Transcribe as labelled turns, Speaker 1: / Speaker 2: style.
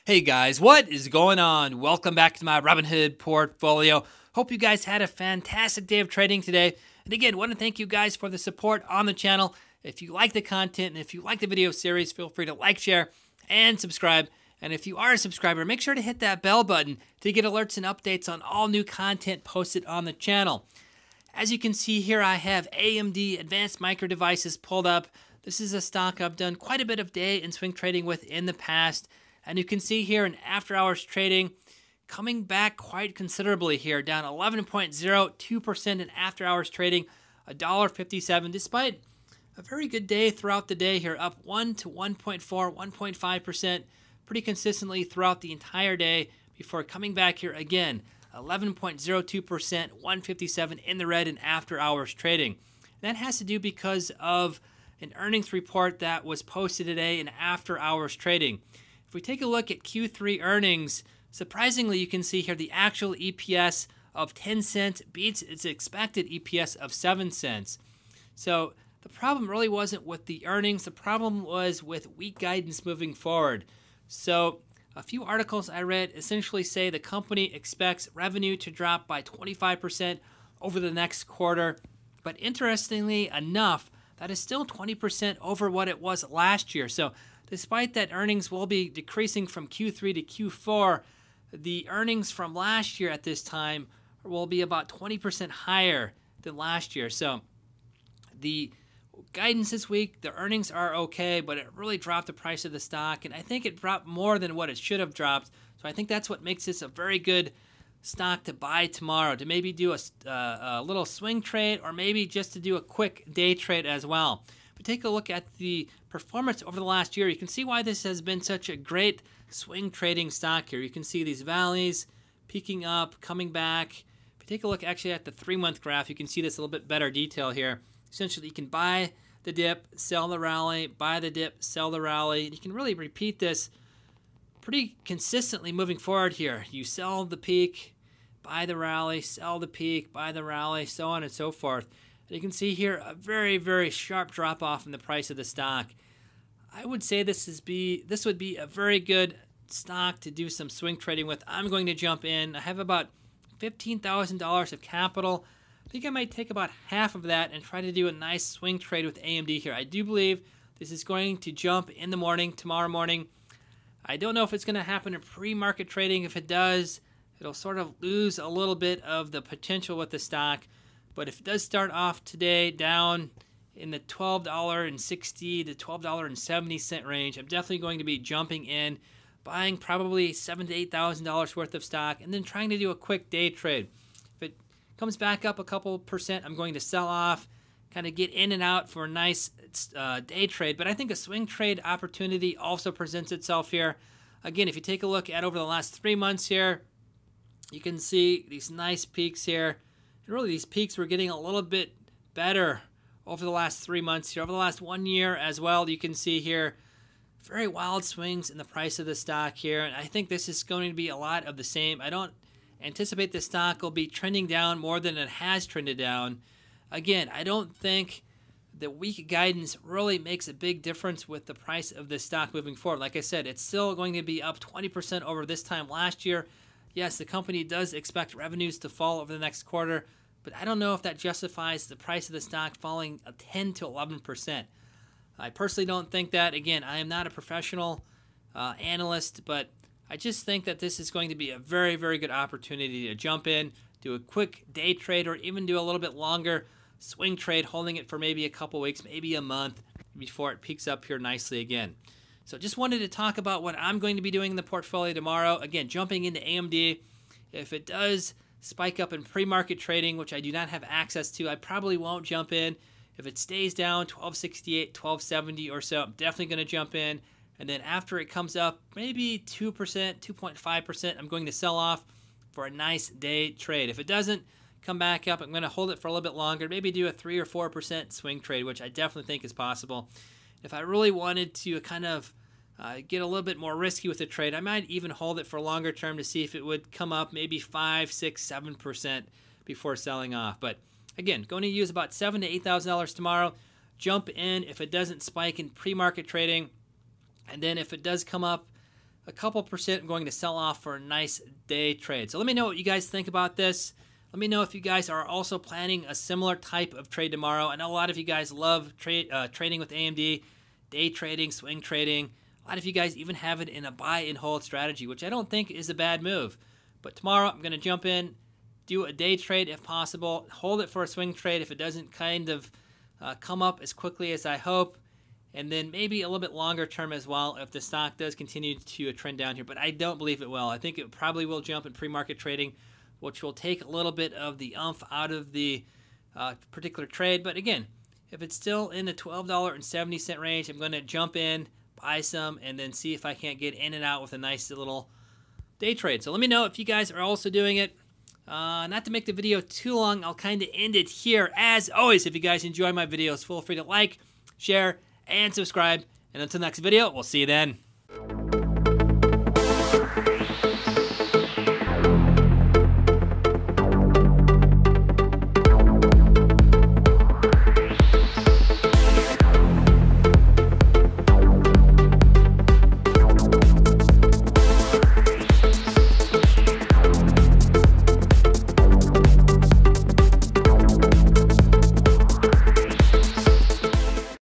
Speaker 1: Hey guys, what is going on? Welcome back to my Robinhood portfolio. Hope you guys had a fantastic day of trading today. And again, want to thank you guys for the support on the channel. If you like the content and if you like the video series, feel free to like, share, and subscribe. And if you are a subscriber, make sure to hit that bell button to get alerts and updates on all new content posted on the channel. As you can see here, I have AMD Advanced Micro Devices pulled up. This is a stock I've done quite a bit of day and swing trading with in the past. And you can see here in after hours trading, coming back quite considerably here, down 11.02% in after hours trading, $1.57, despite a very good day throughout the day here, up 1 to 1.4, 1.5%, pretty consistently throughout the entire day before coming back here again, 11.02%, 157 in the red in after hours trading. That has to do because of an earnings report that was posted today in after hours trading. If we take a look at Q3 earnings, surprisingly, you can see here the actual EPS of 10 cents beats its expected EPS of 7 cents. So the problem really wasn't with the earnings. The problem was with weak guidance moving forward. So a few articles I read essentially say the company expects revenue to drop by 25% over the next quarter. But interestingly enough, that is still 20% over what it was last year. So despite that earnings will be decreasing from Q3 to Q4, the earnings from last year at this time will be about 20% higher than last year. So the guidance this week, the earnings are okay, but it really dropped the price of the stock, and I think it dropped more than what it should have dropped. So I think that's what makes this a very good stock to buy tomorrow, to maybe do a little swing trade or maybe just to do a quick day trade as well. If we take a look at the performance over the last year, you can see why this has been such a great swing trading stock here. You can see these valleys peaking up, coming back. If you take a look actually at the 3-month graph, you can see this a little bit better detail here. Essentially, you can buy the dip, sell the rally, buy the dip, sell the rally. You can really repeat this pretty consistently moving forward here. You sell the peak, buy the rally, sell the peak, buy the rally, so on and so forth. You can see here a very, very sharp drop-off in the price of the stock. I would say this would be a very good stock to do some swing trading with. I'm going to jump in. I have about $15,000 of capital. I think I might take about half of that and try to do a nice swing trade with AMD here. I do believe this is going to jump in the morning, tomorrow morning. I don't know if it's going to happen in pre-market trading. If it does, it'll sort of lose a little bit of the potential with the stock. But if it does start off today down in the $12.60 to $12.70 range, I'm definitely going to be jumping in, buying probably $7,000 to $8,000 worth of stock, and then trying to do a quick day trade. If it comes back up a couple percent, I'm going to sell off, kind of get in and out for a nice day trade. But I think a swing trade opportunity also presents itself here. Again, if you take a look at over the last 3 months here, you can see these nice peaks here. And really, these peaks were getting a little bit better over the last 3 months here. Over the last 1 year as well, you can see here very wild swings in the price of the stock here. And I think this is going to be a lot of the same. I don't anticipate the stock will be trending down more than it has trended down. Again, I don't think the weak guidance really makes a big difference with the price of the stock moving forward. Like I said, it's still going to be up 20% over this time last year. Yes, the company does expect revenues to fall over the next quarter, but I don't know if that justifies the price of the stock falling 10 to 11%. I personally don't think that. Again, I am not a professional analyst, but I just think that this is going to be a very, very good opportunity to jump in, do a quick day trade, or even do a little bit longer swing trade, holding it for maybe a couple weeks, maybe a month before it peaks up here nicely again. So just wanted to talk about what I'm going to be doing in the portfolio tomorrow. Again, jumping into AMD. If it does spike up in pre-market trading, which I do not have access to, I probably won't jump in. If it stays down 1268, 1270 or so, I'm definitely going to jump in. And then after it comes up, maybe 2%, 2.5%, I'm going to sell off for a nice day trade. If it doesn't come back up, I'm going to hold it for a little bit longer, maybe do a 3 or 4% swing trade, which I definitely think is possible. If I really wanted to kind of get a little bit more risky with the trade, I might even hold it for longer term to see if it would come up maybe 5, 6, 7% before selling off. But again, going to use about $7,000 to $8,000 tomorrow. Jump in if it doesn't spike in pre-market trading. And then if it does come up a couple percent going to sell off for a nice day trade. So let me know what you guys think about this. Let me know if you guys are also planning a similar type of trade tomorrow. I know a lot of you guys love trading with AMD, day trading, swing trading. A lot of you guys even have it in a buy and hold strategy, which I don't think is a bad move. But tomorrow I'm going to jump in, do a day trade if possible, hold it for a swing trade if it doesn't kind of come up as quickly as I hope, and then maybe a little bit longer term as well if the stock does continue to trend down here. But I don't believe it will. I think it probably will jump in pre-market trading, which will take a little bit of the umph out of the particular trade. But again, if it's still in the $12.70 range, I'm going to jump in, buy some, and then see if I can't get in and out with a nice little day trade. So let me know if you guys are also doing it. Not to make the video too long, I'll kind of end it here. As always, if you guys enjoy my videos, feel free to like, share, and subscribe. And until next video, we'll see you then.